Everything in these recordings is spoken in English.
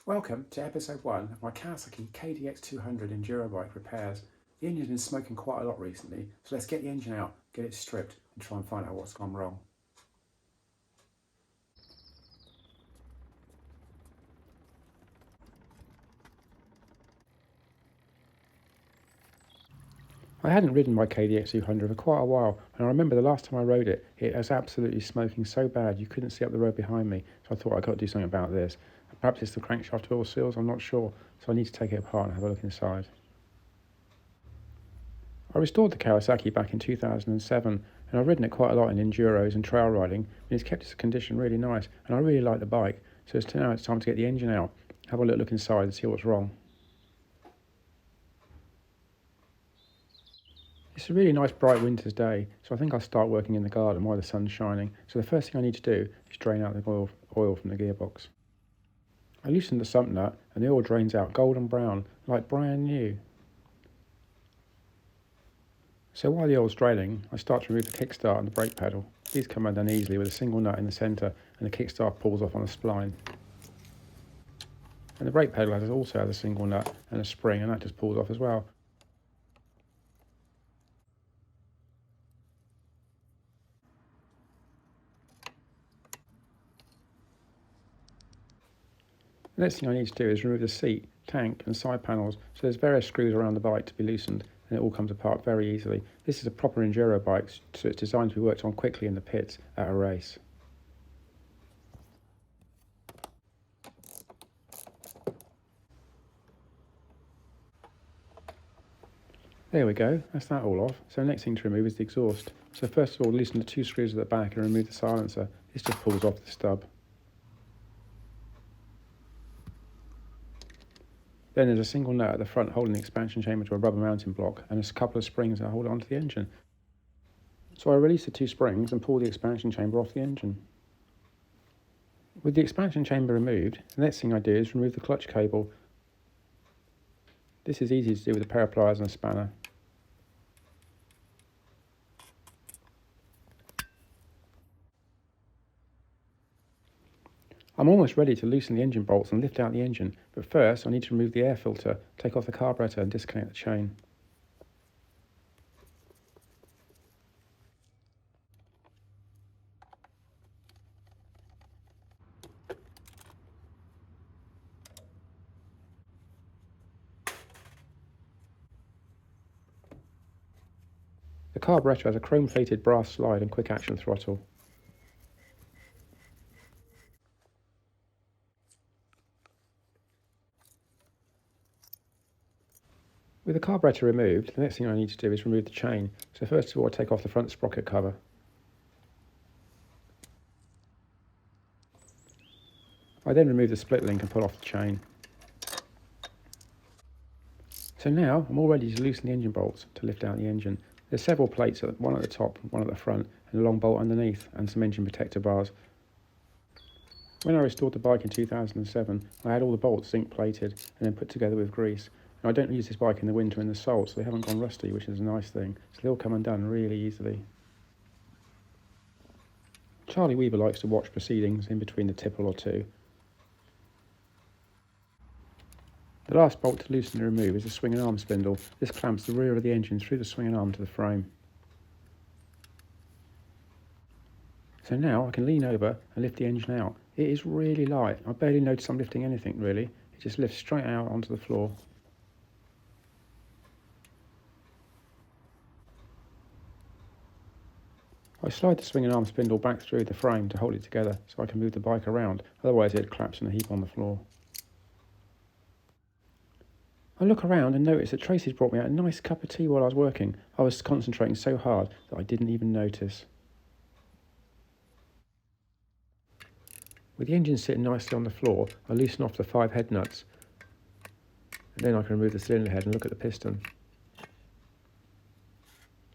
Welcome to episode 1 of my Kawasaki KDX200 Enduro bike repairs. The engine's been smoking quite a lot recently, so let's get the engine out, get it stripped and try and find out what's gone wrong. I hadn't ridden my KDX200 for quite a while, and I remember the last time I rode it, it was absolutely smoking so bad you couldn't see up the road behind me, so I thought I've got to do something about this. Perhaps it's the crankshaft oil seals, I'm not sure, so I need to take it apart and have a look inside. I restored the Kawasaki back in 2007, and I've ridden it quite a lot in enduros and trail riding, and it's kept its condition really nice, and I really like the bike, so now it's time to get the engine out, have a little look inside and see what's wrong. It's a really nice bright winter's day, so I think I'll start working in the garden while the sun's shining. So the first thing I need to do is drain out the oil from the gearbox. I loosen the sump nut and the oil drains out golden brown, like brand new. So while the oil's draining, I start to remove the kickstart and the brake pedal. These come undone easily with a single nut in the centre and the kickstart pulls off on a spline. And the brake pedal also has a single nut and a spring, and that just pulls off as well. The next thing I need to do is remove the seat, tank and side panels, so there's various screws around the bike to be loosened and it all comes apart very easily. This is a proper enduro bike, so it's designed to be worked on quickly in the pits at a race. There we go, that's that all off. So the next thing to remove is the exhaust. So first of all, loosen the two screws at the back and remove the silencer. This just pulls off the stub. Then there's a single nut at the front holding the expansion chamber to a rubber mounting block and a couple of springs that hold it onto the engine. So I release the two springs and pull the expansion chamber off the engine. With the expansion chamber removed, the next thing I do is remove the clutch cable. This is easy to do with a pair of pliers and a spanner. I'm almost ready to loosen the engine bolts and lift out the engine, but first I need to remove the air filter, take off the carburetor and disconnect the chain. The carburetor has a chrome-plated brass slide and quick-action throttle. With the carburetor removed, the next thing I need to do is remove the chain. So first of all, I take off the front sprocket cover. I then remove the split link and pull off the chain. So now I'm all ready to loosen the engine bolts to lift out the engine. There's several plates, one at the top, one at the front, and a long bolt underneath, and some engine protector bars. When I restored the bike in 2007, I had all the bolts zinc plated and then put together with grease. Now I don't use this bike in the winter in the salt, so they haven't gone rusty, which is a nice thing. So they'll come undone really easily. Charlie Weaver likes to watch proceedings in between the tipple or two. The last bolt to loosen and remove is the swing and arm spindle. This clamps the rear of the engine through the swing and arm to the frame. So now I can lean over and lift the engine out. It is really light. I barely notice I'm lifting anything really. It just lifts straight out onto the floor. I slide the swing and arm spindle back through the frame to hold it together so I can move the bike around, otherwise it'd collapse in a heap on the floor. I look around and notice that Tracy's brought me out a nice cup of tea while I was working. I was concentrating so hard that I didn't even notice. With the engine sitting nicely on the floor, I loosen off the 5 head nuts, and then I can remove the cylinder head and look at the piston.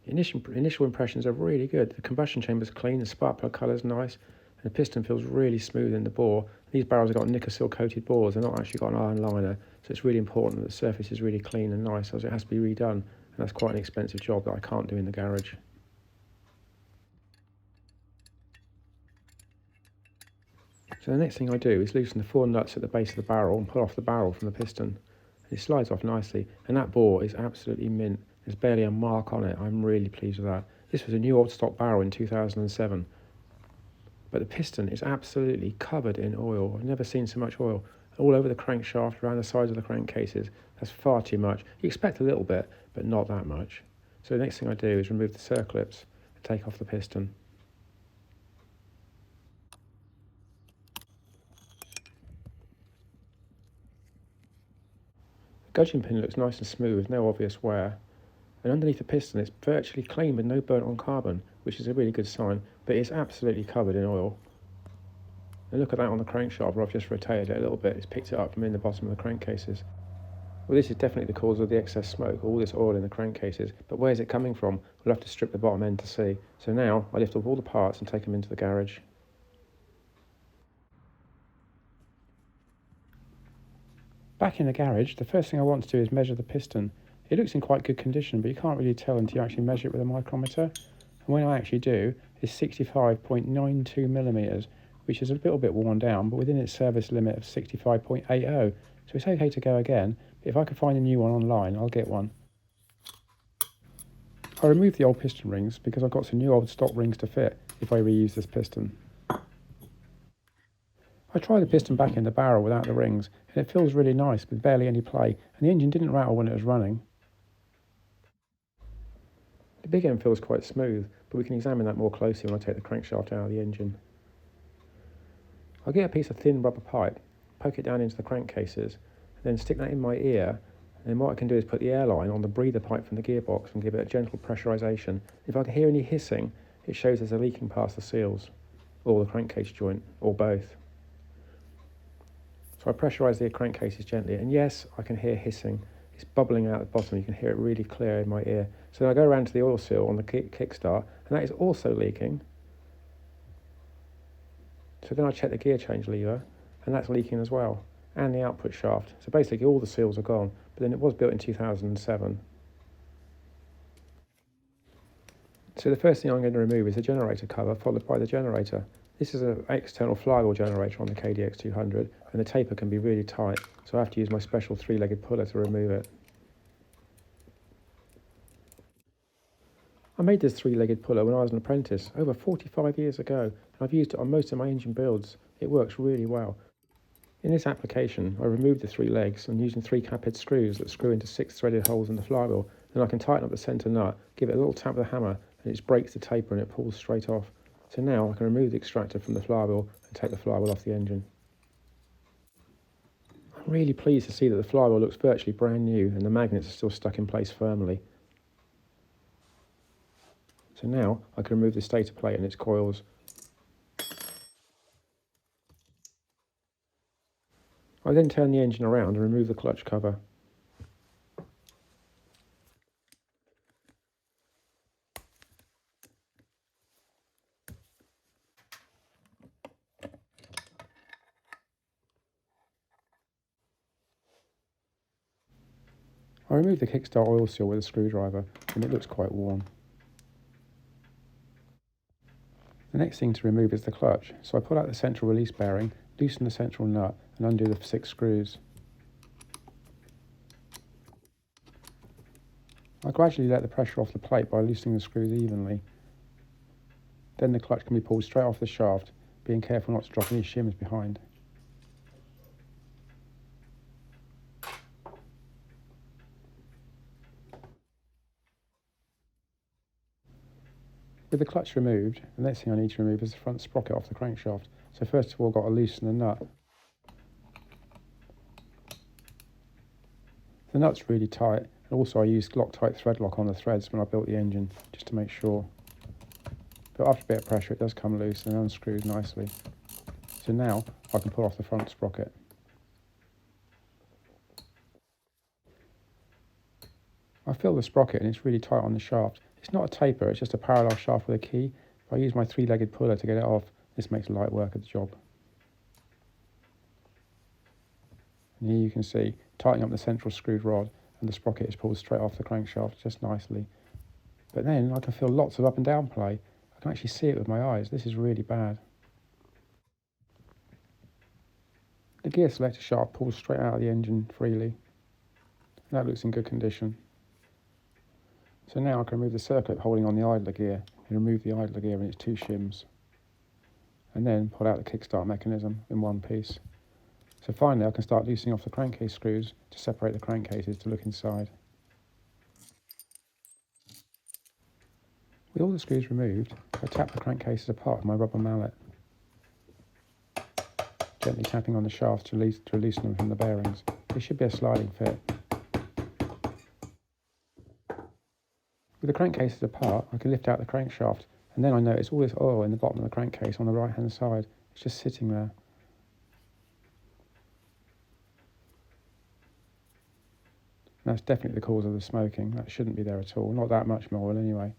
Initial impressions are really good. The combustion chamber's clean, the spark plug colour's nice, and the piston feels really smooth in the bore. These barrels have got Nickel coated bores, they're not actually got an iron liner, so it's really important that the surface is really clean and nice, as it has to be redone, and that's quite an expensive job that I can't do in the garage. So the next thing I do is loosen the 4 nuts at the base of the barrel and pull off the barrel from the piston. It slides off nicely, and that bore is absolutely mint. There's barely a mark on it. I'm really pleased with that. This was a new old stock barrel in 2007, but the piston is absolutely covered in oil. I've never seen so much oil. All over the crankshaft, around the sides of the crankcases. That's far too much. You expect a little bit, but not that much. So the next thing I do is remove the circlips and take off the piston. The gudgeon pin looks nice and smooth with no obvious wear. And underneath the piston it's virtually clean with no burnt on carbon, which is a really good sign, but it's absolutely covered in oil. And look at that on the crankshaft where I've just rotated it a little bit. It's picked it up from in the bottom of the crankcases. Well, this is definitely the cause of the excess smoke, all this oil in the crankcases, but where's it coming from? We'll have to strip the bottom end to see. So now I lift up all the parts and take them into the garage. Back in the garage, the first thing I want to do is measure the piston. It looks in quite good condition, but you can't really tell until you actually measure it with a micrometer. And when I actually do, it's 65.92 millimetres, which is a little bit worn down, but within its service limit of 65.80. So it's okay to go again, but if I could find a new one online, I'll get one. I removed the old piston rings because I've got some new old stock rings to fit if I reuse this piston. I tried the piston back in the barrel without the rings, and it feels really nice with barely any play, and the engine didn't rattle when it was running. The big end feels quite smooth, but we can examine that more closely when I take the crankshaft out of the engine. I'll get a piece of thin rubber pipe, poke it down into the crankcases, and then stick that in my ear, and then what I can do is put the airline on the breather pipe from the gearbox and give it a gentle pressurisation. If I can hear any hissing, it shows there's a leaking past the seals, or the crankcase joint, or both. So I pressurise the crankcases gently, and yes, I can hear hissing. It's bubbling out at the bottom, you can hear it really clear in my ear. So then I go around to the oil seal on the kickstart, and that is also leaking. So then I check the gear change lever, and that's leaking as well, and the output shaft. So basically all the seals are gone, but then it was built in 2007. So the first thing I'm going to remove is the generator cover, followed by the generator. This is an external flywheel generator on the KDX200, and the taper can be really tight, so I have to use my special 3-legged puller to remove it. I made this 3-legged puller when I was an apprentice, over 45 years ago, and I've used it on most of my engine builds. It works really well. In this application, I removed the 3 legs and using 3 cap-head screws that screw into 6 threaded holes in the flywheel, then I can tighten up the centre nut, give it a little tap with a hammer, and it breaks the taper and it pulls straight off. So now I can remove the extractor from the flywheel and take the flywheel off the engine. I'm really pleased to see that the flywheel looks virtually brand new and the magnets are still stuck in place firmly. So now I can remove the stator plate and its coils. I then turn the engine around and remove the clutch cover. I remove the kickstart oil seal with a screwdriver and it looks quite worn. The next thing to remove is the clutch, so I pull out the central release bearing, loosen the central nut and undo the 6 screws. I gradually let the pressure off the plate by loosening the screws evenly. Then the clutch can be pulled straight off the shaft, being careful not to drop any shims behind. With the clutch removed, the next thing I need to remove is the front sprocket off the crankshaft. So first of all, I've got to loosen the nut. The nut's really tight, and also I used Loctite thread lock on the threads when I built the engine, just to make sure. But after a bit of pressure it does come loose and unscrews nicely. So now I can pull off the front sprocket. I feel the sprocket and it's really tight on the shaft. It's not a taper, it's just a parallel shaft with a key. If I use my 3-legged puller to get it off, this makes light work of the job. And here you can see, tightening up the central screwed rod and the sprocket is pulled straight off the crankshaft just nicely. But then I can feel lots of up and down play. I can actually see it with my eyes. This is really bad. gear selector shaft pulls straight out of the engine freely. And that looks in good condition. So now I can remove the circlip holding on the idler gear and remove the idler gear and its two shims. And then pull out the kickstart mechanism in one piece. So finally I can start loosening off the crankcase screws to separate the crankcases to look inside. With all the screws removed, I tap the crankcases apart with my rubber mallet, gently tapping on the shafts to loosen them from the bearings. This should be a sliding fit. With the crankcases apart, I can lift out the crankshaft, and then I notice all this oil in the bottom of the crankcase on the right hand side. It's just sitting there. And that's definitely the cause of the smoking. That shouldn't be there at all, not that much more oil anyway.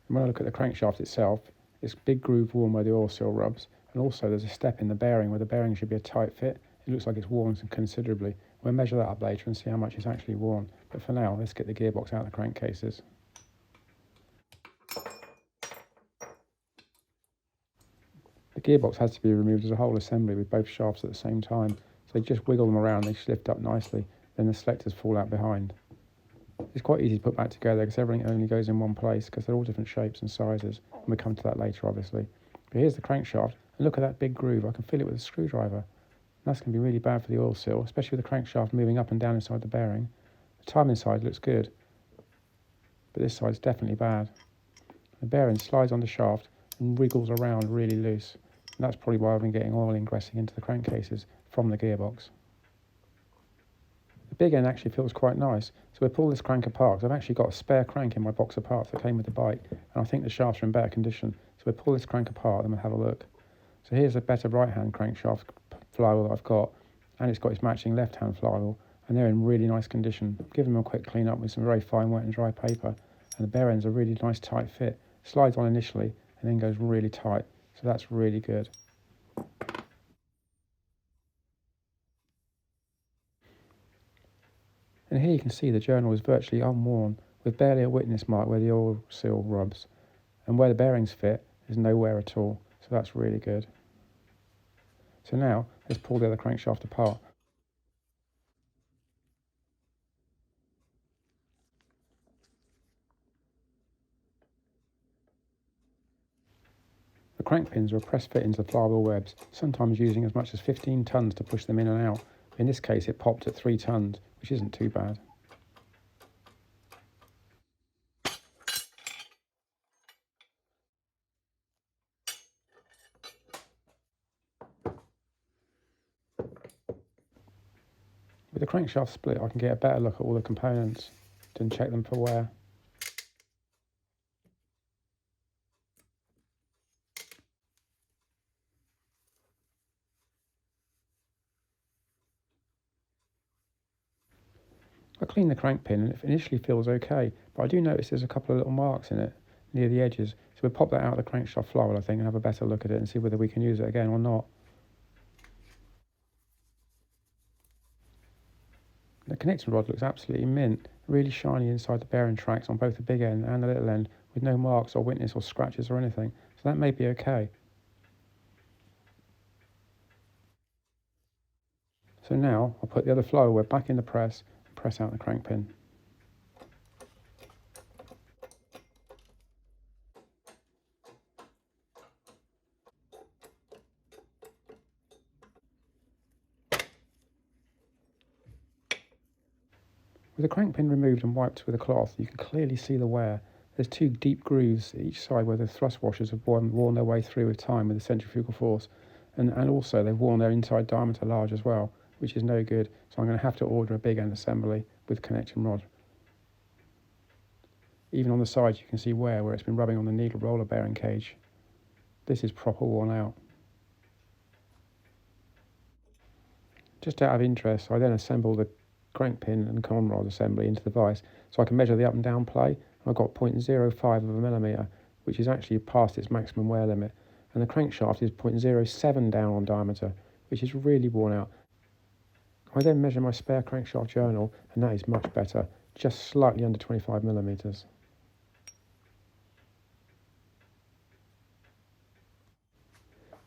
And when I look at the crankshaft itself, it's a big groove worn where the oil seal rubs, and also there's a step in the bearing where the bearing should be a tight fit. It looks like it's worn considerably. We'll measure that up later and see how much it's actually worn. But for now, let's get the gearbox out of the crankcases. The gearbox has to be removed as a whole assembly with both shafts at the same time. So just wiggle them around, they lift up nicely, then the selectors fall out behind. It's quite easy to put back together because everything only goes in one place because they're all different shapes and sizes, and we'll come to that later obviously. But here's the crankshaft, and look at that big groove. I can feel it with a screwdriver. And that's going to be really bad for the oil seal, especially with the crankshaft moving up and down inside the bearing. The timing side looks good, but this side's definitely bad. The bearing slides on the shaft and wriggles around really loose, and that's probably why I've been getting oil ingressing into the crankcases from the gearbox. The big end actually feels quite nice, so we'll pull this crank apart because I've actually got a spare crank in my box of parts that came with the bike, and I think the shafts are in better condition. So we'll pull this crank apart and we'll have a look. So here's a better right-hand crankshaft flywheel that I've got, and it's got its matching left-hand flywheel, and they're in really nice condition. I've given them a quick clean up with some very fine wet and dry paper, and the bear end's a really nice tight fit. Slides on initially and then goes really tight, so that's really good. And here you can see the journal is virtually unworn, with barely a witness mark where the oil seal rubs, and where the bearings fit there's no wear at all, so that's really good. So now let's pull the other crankshaft apart. The crank pins are press fit into the flywheel webs, sometimes using as much as 15 tons to push them in and out. In this case it popped at 3 tons, which isn't too bad. With the crankshaft split I can get a better look at all the components and check them for wear. I clean the crank pin and it initially feels okay, but I do notice there's a couple of little marks in it near the edges, so we'll pop that out of the crankshaft flywheel I think and have a better look at it and see whether we can use it again or not. The connecting rod looks absolutely mint, really shiny inside the bearing tracks on both the big end and the little end, with no marks or witness or scratches or anything, so that may be okay. So now I'll put the other flywheel web back in the press and press out the crank pin. With the crank pin removed and wiped with a cloth, you can clearly see the wear. There's 2 deep grooves at each side where the thrust washers have worn their way through with time with the centrifugal force, and also they've worn their inside diameter large as well, which is no good, so I'm going to have to order a big end assembly with connecting rod. Even on the sides you can see wear where it's been rubbing on the needle roller bearing cage. This is proper worn out. Just out of interest, I then assemble the crank pin and con rod assembly into the vise so I can measure the up and down play. I've got 0.05 of a millimetre, which is actually past its maximum wear limit, and the crankshaft is 0.07 down on diameter, which is really worn out. I then measure my spare crankshaft journal, and that is much better, just slightly under 25 millimetres.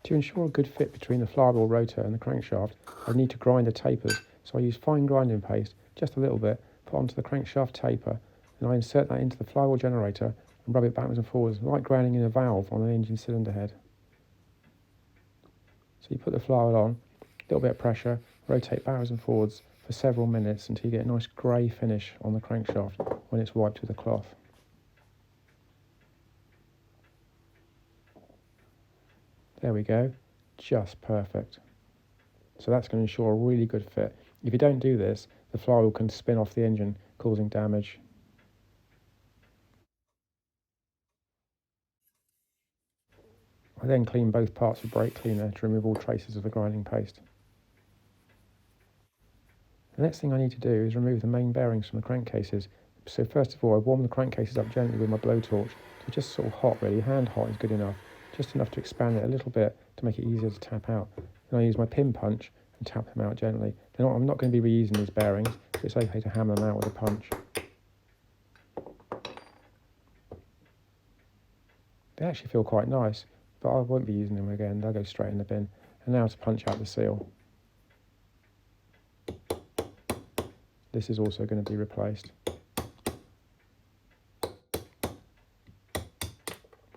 To ensure a good fit between the flywheel rotor and the crankshaft, I need to grind the tapers, so I use fine grinding paste, just a little bit, put onto the crankshaft taper, and I insert that into the flywheel generator and rub it backwards and forwards, like grinding in a valve on an engine cylinder head. So you put the flywheel on, a little bit of pressure, rotate backwards and forwards for several minutes until you get a nice grey finish on the crankshaft when it's wiped with a cloth. There we go, just perfect. So that's going to ensure a really good fit. If you don't do this, the flywheel can spin off the engine, causing damage. I then clean both parts with brake cleaner to remove all traces of the grinding paste. The next thing I need to do is remove the main bearings from the crankcases. So first of all, I warm the crankcases up gently with my blowtorch, so just sort of hot really, hand hot is good enough, just enough to expand it a little bit to make it easier to tap out. Then I use my pin punch and tap them out gently. I'm not going to be reusing these bearings, so it's okay to hammer them out with a punch. They actually feel quite nice, but I won't be using them again, they'll go straight in the bin. And now to punch out the seal. This is also going to be replaced.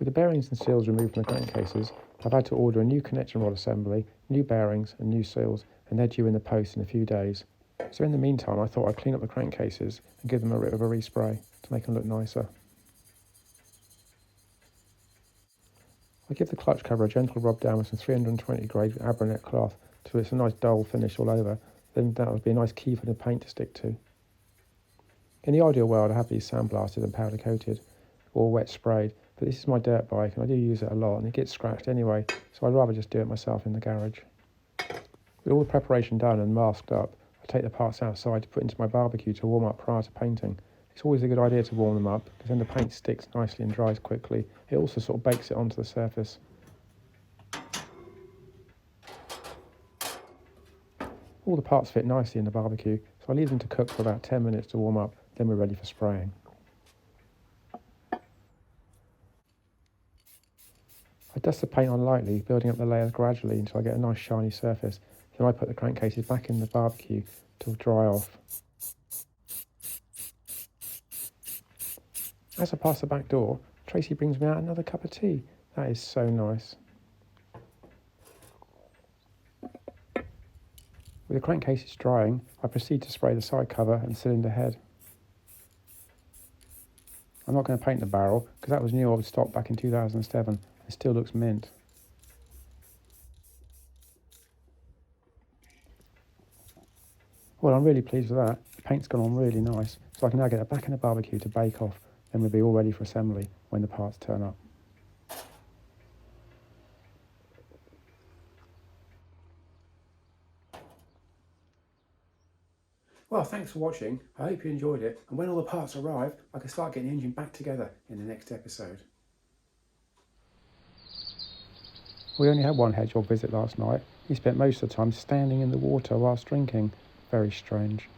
With the bearings and seals removed from the crankcases, I've had to order a new connection rod assembly, new bearings and new seals, and they're due in the post in a few days. So in the meantime, I thought I'd clean up the crankcases and give them a bit of a respray to make them look nicer. I give the clutch cover a gentle rub down with some 320 grade Abranet cloth so it's a nice dull finish all over. Then that would be a nice key for the paint to stick to. In the ideal world, I have these sandblasted and powder coated or wet sprayed, but this is my dirt bike and I do use it a lot and it gets scratched anyway, so I'd rather just do it myself in the garage. With all the preparation done and masked up, I take the parts outside to put into my barbecue to warm up prior to painting. It's always a good idea to warm them up because then the paint sticks nicely and dries quickly. It also sort of bakes it onto the surface. All the parts fit nicely in the barbecue, so I leave them to cook for about 10 minutes to warm up, then we're ready for spraying. I dust the paint on lightly, building up the layers gradually until I get a nice shiny surface. Then I put the crankcases back in the barbecue to dry off. As I pass the back door, Tracy brings me out another cup of tea. That is so nice. With the crankcases drying, I proceed to spray the side cover and cylinder head. I'm not going to paint the barrel because that was new old stock back in 2007 and still looks mint. Well, I'm really pleased with that. The paint's gone on really nice, so I can now get it back in the barbecue to bake off. Then we'll be all ready for assembly when the parts turn up. Well, thanks for watching. I hope you enjoyed it. And when all the parts arrive, I can start getting the engine back together in the next episode. We only had one hedgehog visit last night. He spent most of the time standing in the water whilst drinking. Very strange.